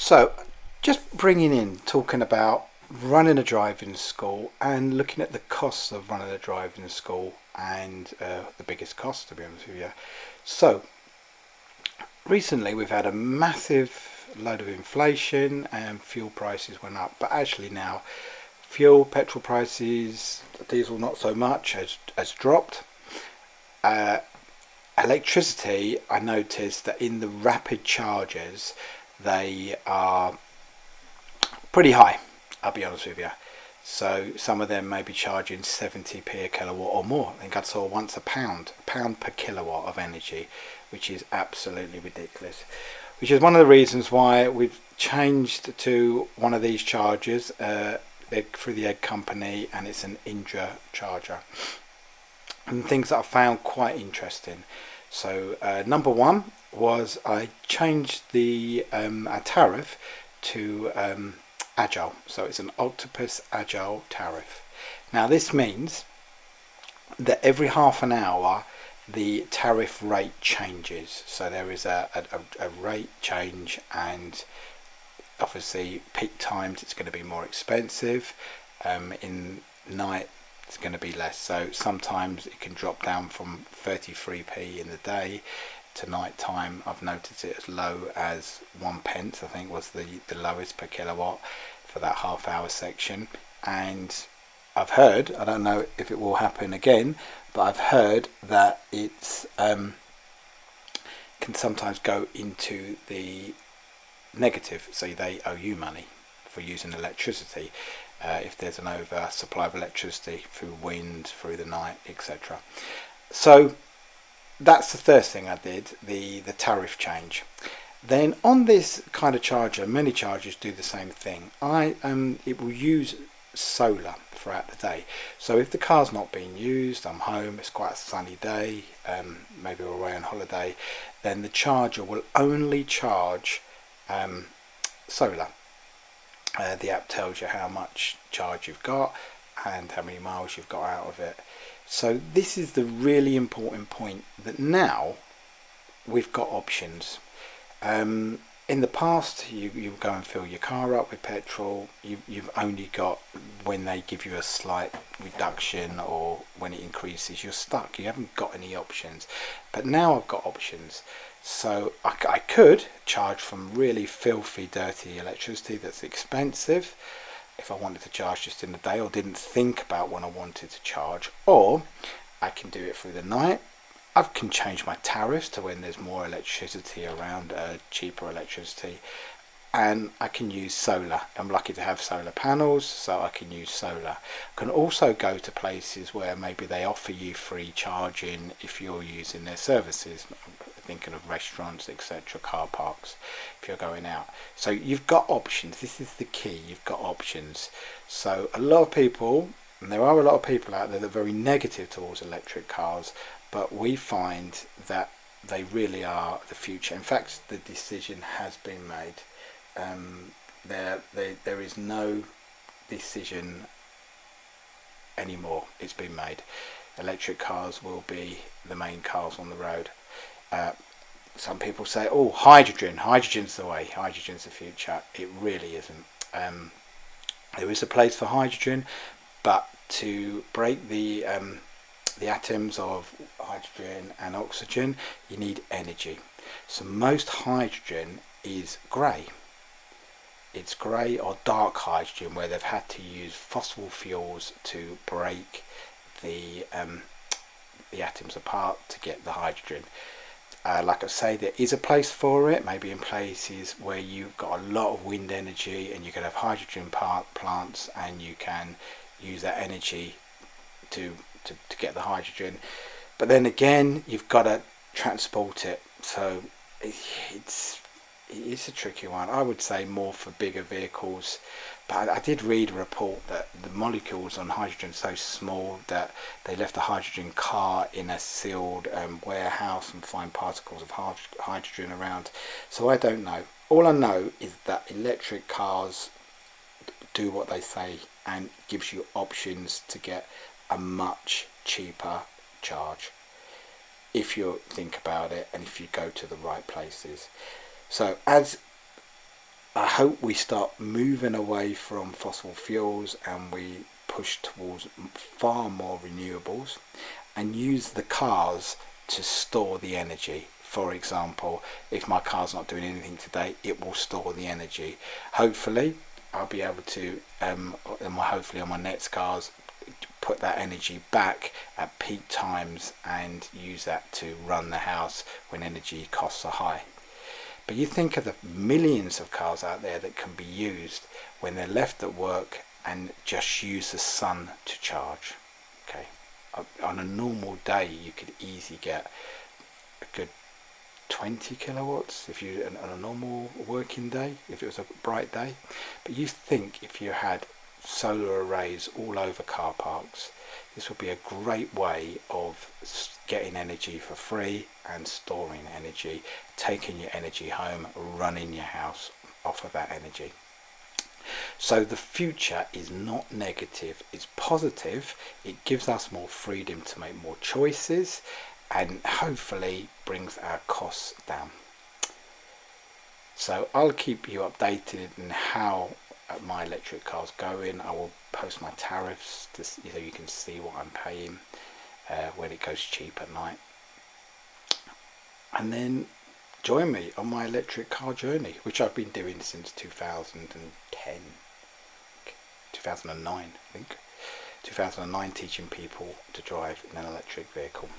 So, just talking about running a driving school and looking at the costs of running a driving school and the biggest cost, to be honest with you. So, recently we've had a massive load of inflation and fuel prices went up, but actually now petrol prices, diesel not so much, has dropped. Uh, Electricity, I noticed that in the rapid chargers, they are pretty high, I'll be honest with you. So some of them may be charging 70p a kilowatt or more. I think I saw once a pound per kilowatt of energy, which is absolutely ridiculous. Which is one of the reasons why we've changed to one of these chargers through the egg company, and it's an Indra charger. And things that I found quite interesting. So number one was I changed the tariff to Agile. So it's an Octopus Agile tariff. Now this means that every half an hour the tariff rate changes. So there is a rate change, and obviously peak times it's going to be more expensive. In night it's going to be less. So sometimes it can drop down from 33p in the day to night time. I've noticed it as low as 1p, I think was the lowest per kilowatt for that half hour section. And I've heard, I don't know if it will happen again, but I've heard that it's can sometimes go into the negative, so they owe you money for using electricity if there's an oversupply of electricity through wind, through the night, etc. So that's the first thing I did, the tariff change. Then on this kind of charger, many chargers do the same thing. It will use solar throughout the day. So if the car's not being used, I'm home, it's quite a sunny day, maybe we're away on holiday, then the charger will only charge solar. The app tells you how much charge you've got and how many miles you've got out of it. So this is the really important point, that now we've got options. In the past, you go and fill your car up with petrol. You've only got when they give you a slight reduction or when it increases, you're stuck. You haven't got any options. But now I've got options. So I could charge from really filthy, dirty electricity that's expensive if I wanted to charge just in the day or didn't think about when I wanted to charge, or I can do it through the night. I can change my tariffs to when there's more electricity around, cheaper electricity, and I can use solar. I'm lucky to have solar panels, so I can use solar. I can also go to places where maybe they offer you free charging if you're using their services. I'm thinking of restaurants, etc., car parks, if you're going out. So you've got options. This is the key. You've got options. So a lot of people, and there are a lot of people out there that are very negative towards electric cars, but we find that they really are the future. In fact, the decision has been made. There is no decision anymore. It's been made. Electric cars will be the main cars on the road. Some people say, oh, hydrogen's the way, hydrogen's the future. It really isn't. There is a place for hydrogen, but to break the atoms of hydrogen and oxygen, you need energy. So most hydrogen is grey. It's grey or dark hydrogen, where they've had to use fossil fuels to break the atoms apart to get the hydrogen. Like I say, there is a place for it, maybe in places where you've got a lot of wind energy and you can have hydrogen plants and you can use that energy to get the hydrogen. But then again, you've got to transport it, so it's a tricky one. I would say more for bigger vehicles, but I did read a report that the molecules on hydrogen are so small that they left a hydrogen car in a sealed warehouse and find particles of hydrogen around. So I don't know. All I know is that electric cars do what they say and gives you options to get a much cheaper charge if you think about it and if you go to the right places. So as I hope we start moving away from fossil fuels and we push towards far more renewables and use the cars to store the energy. For example, if my car's not doing anything today, it will store the energy. Hopefully, I'll be able to, hopefully on my next cars, put that energy back at peak times and use that to run the house when energy costs are high. But you think of the millions of cars out there that can be used when they're left at work and just use the sun to charge. Okay, on a normal day you could easily get a good 20 kilowatts if you on a normal working day, if it was a bright day. But you think if you had solar arrays all over car parks, this would be a great way of getting energy for free and storing energy, taking your energy home, running your house off of that energy. So the future is not negative, it's positive. It gives us more freedom to make more choices and hopefully brings our costs down. So I'll keep you updated in how my electric car's going. I will post my tariffs so you can see what I'm paying when it goes cheap at night. And then join me on my electric car journey, which I've been doing since 2009, I think. 2009, teaching people to drive in an electric vehicle.